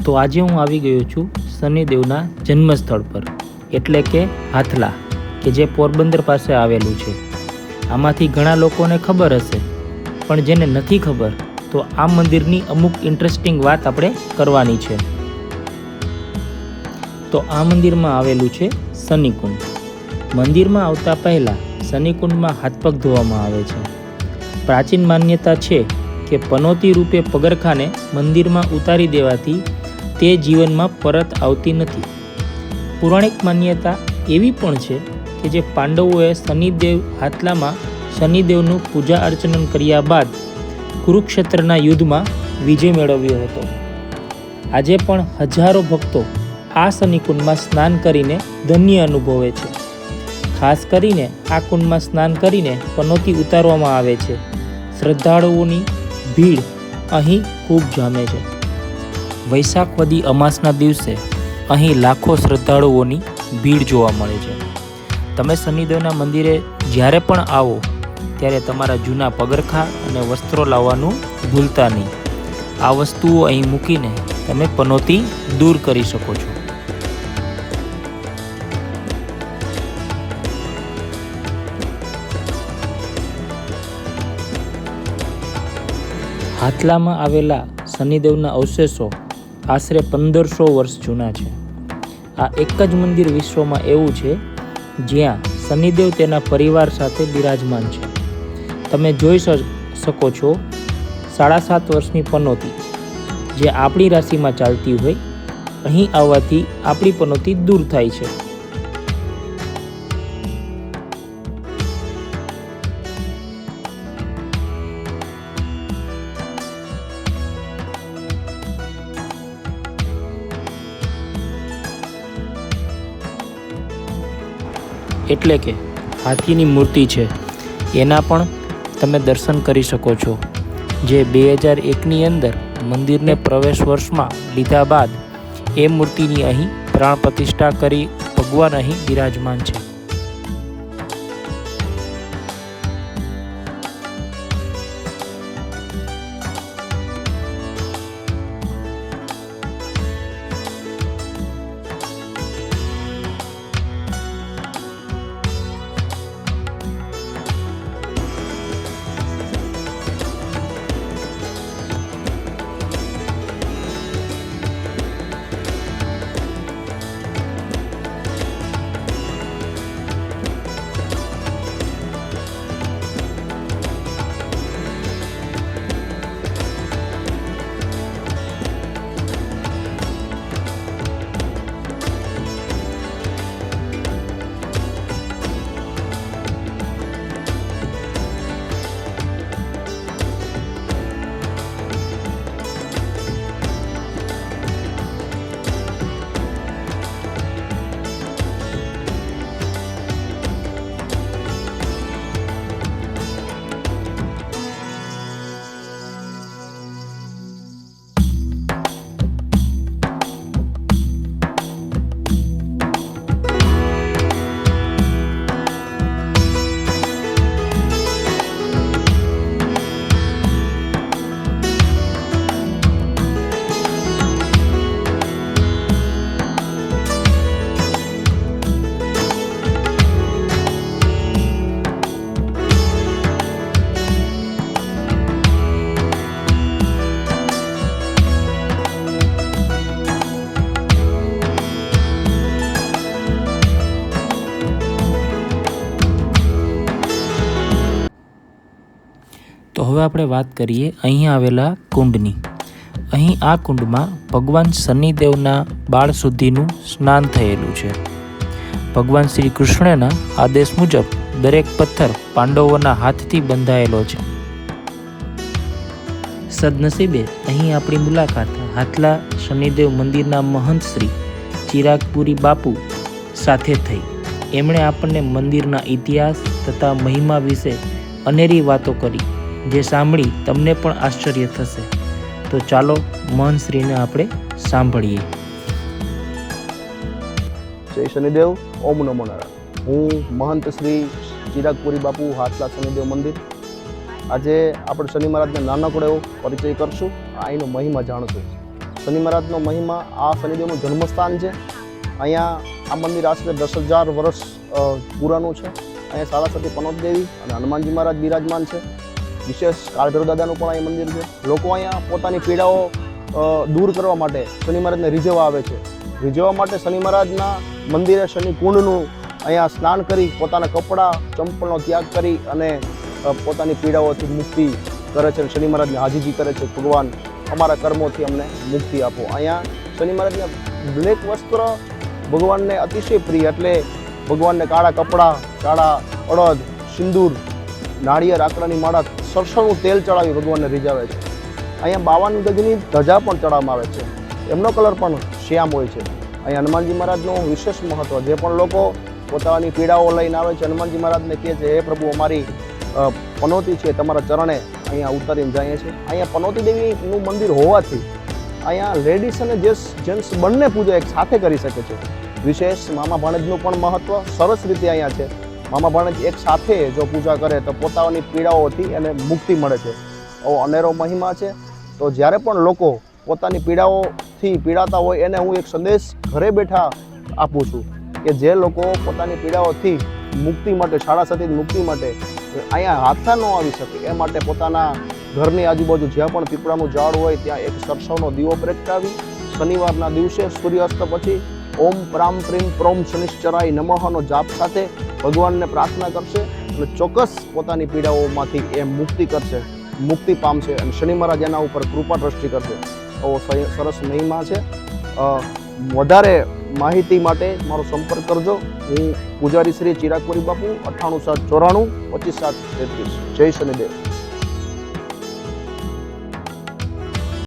તો આજે હું આવી ગયો છું શનિદેવના જન્મસ્થળ પર, એટલે કે હાથલા, કે જે પોરબંદર પાસે આવેલું છે. આમાંથી ઘણા લોકોને ખબર હશે, પણ જેને નથી ખબર તો આ મંદિરની અમુક ઇન્ટરેસ્ટિંગ વાત આપણે કરવાની છે. તો આ મંદિરમાં આવેલું છે શનિકુંડ. મંદિરમાં આવતા પહેલાં શનિકુંડમાં હાથ પગ ધોવામાં આવે છે. પ્રાચીન માન્યતા છે કે પનોતી રૂપે પગરખાને મંદિરમાં ઉતારી દેવાથી તે જીવનમાં પરત આવતી નથી. પૌરાણિક માન્યતા એવી પણ છે કે જે પાંડવોએ શનિદેવ હાથલામાં શનિદેવનું પૂજા અર્ચન કર્યા બાદ કુરુક્ષેત્રના યુદ્ધમાં વિજય મેળવ્યો હતો. આજે પણ હજારો ભક્તો આ શનિકુંડમાં સ્નાન કરીને ધન્ય અનુભવે છે. ખાસ કરીને આ કુંડમાં સ્નાન કરીને પનોતી ઉતારવામાં આવે છે. શ્રદ્ધાળુઓની ભીડ અહીં ખૂબ જામે છે. વૈશાખ વદી અમાસના દિવસે અહીં લાખો શ્રદ્ધાળુઓની ભીડ જોવા મળે છે. તમે શનિદેવના મંદિરે જ્યારે પણ આવો ત્યારે તમારા જૂના પગરખાં અને વસ્ત્રો લાવવાનું ભૂલતા નહીં. આ વસ્તુઓ અહીં મૂકીને તમે પનોતી દૂર કરી શકો છો. હાથલામાં આવેલા શનિદેવના અવશેષો આશરે 1500 વર્ષ જૂના છે. આ એક જ મંદિર વિશ્વમાં એવું છે જ્યાં શનિદેવ તેના પરિવાર સાથે બિરાજમાન છે. તમે જોઈ શકો છો 7.5 વર્ષની પનોતી જે આપણી રાશિમાં ચાલતી હોય, અહીં આવવાથી આપણી પનોતી દૂર થાય છે. એટલે કે હાથીની મૂર્તિ છે, એના પણ તમે દર્શન કરી શકો છો, જે 2001ની અંદર મંદિરને પ્રવેશ વર્ષમાં લીધા બાદ એ મૂર્તિની અહીં પ્રાણ પ્રતિષ્ઠા કરી ભગવાન અહીં બિરાજમાન છે. તો હવે આપણે વાત કરીએ અહીં આવેલા કુંડની. અહીં આ કુંડમાં ભગવાન શનિદેવના બાળ શુદ્ધિનું સ્નાન થયેલું છે. ભગવાન શ્રી કૃષ્ણના આદેશ મુજબ દરેક પથ્થર પાંડવોના હાથથી બંધાયેલો છે. સદનસીબે અહીં આપણી મુલાકાત હાથલા શનિદેવ મંદિરના મહંત શ્રી ચિરાગપુરી બાપુ સાથે થઈ. એમણે આપણને મંદિરના ઇતિહાસ તથા મહિમા વિશે અનેરી વાતો કરી, જે સાંભળી તમને પણ આશ્ચર્ય થશે. તો ચાલો મહંતશ્રીને આપણે સાંભળીએ. જય શનિદેવ, ઓમ નમો નારાયણ. હું મહંત શ્રી ચિરાગપુરી બાપુ, હાથલા શનિદેવ મંદિર. આજે આપણે શનિ મહારાજને નાનકડો એવો પરિચય કરશું, અહીંનો મહિમા જાણશું. શનિ મહારાજનો મહિમા, આ શનિદેવનું જન્મસ્થાન છે. અહીંયા આ મંદિર આશરે 10,000 વર્ષ પુરાનું છે. અહીંયા સારાસતી પનોત દેવી અને હનુમાનજી મહારાજ બિરાજમાન છે. વિશેષ કાળભૈરવ દાદાનું પણ અહીં મંદિર છે. લોકો અહીંયા પોતાની પીડાઓ દૂર કરવા માટે શનિ મહારાજને રીઝવવા આવે છે. રીઝવવા માટે શનિ મહારાજના મંદિરે શનિ કુંડનું અહીંયા સ્નાન કરી પોતાના કપડાં ચંપલનો ત્યાગ કરી અને પોતાની પીડાઓથી મુક્તિ કરે છે. શનિ મહારાજને હાજીજી કરે છે, ભગવાન અમારા કર્મોથી અમને મુક્તિ આપો. અહીંયા શનિ મહારાજના બ્લેક વસ્ત્ર ભગવાનને અતિશય પ્રિય, એટલે ભગવાનને કાળા કપડાં, કાળા અડદ, સિંદૂર, નાળિયેર, આકડાની માળા, સરસવનું તેલ ચડાવી ભગવાનને રીઝાવે છે. અહીંયા 52 ગજની ધજા પણ ચડાવવામાં આવે છે. એમનો કલર પણ શ્યામ હોય છે. અહીંયા હનુમાનજી મહારાજનું વિશેષ મહત્વ, જે પણ લોકો પોતાની પીડાઓ લઈને આવે છે, હનુમાનજી મહારાજને કહે છે, હે પ્રભુ અમારી પનોતી છે તમારા ચરણે અહીંયા ઉતારીને જઈએ છીએ. અહીંયા પનોતી દેવીનું મંદિર હોવાથી અહીંયા લેડીઝ અને જેન્ટ્સ બંને પૂજા એક સાથે કરી શકે છે. વિશેષ મામા ભાણેજનું પણ મહત્વ સરસ રીતે અહીંયા છે. મામા ભાણેજ એક સાથે જો પૂજા કરે તો પોતાની પીડાઓથી એને મુક્તિ મળે છે. આવો અનેરો મહિમા છે. તો જ્યારે પણ લોકો પોતાની પીડાઓથી પીડાતા હોય એને હું એક સંદેશ ઘરે બેઠા આપું છું કે જે લોકો પોતાની પીડાઓથી મુક્તિ માટે, સાડાસાતી મુક્તિ માટે અહીંયા હાથા ન આવી શકે એ માટે પોતાના ઘરની આજુબાજુ જ્યાં પણ પીપળાનું ઝાડ હોય ત્યાં એક સરસવનો દીવો પ્રગટાવી શનિવારના દિવસે સૂર્યાસ્ત પછી ઓમ પ્રામ પ્રીમ પ્રોમ શનિશ્ચરાય નમઃનો જાપ સાથે ભગવાનને પ્રાર્થના કરશે અને ચોક્કસ પોતાની પીડાઓમાંથી એ મુક્તિ કરશે, મુક્તિ પામશે અને શનિ મહારાજ એના ઉપર કૃપા દ્રષ્ટિ કરશે. એવો સરસ મહિમા છે. વધારે માહિતી માટે મારો સંપર્ક કરજો. હું પૂજારી શ્રી ચિરાગ કોરી બાપુ, 98 794 25 7 33. જય શનિદેવ.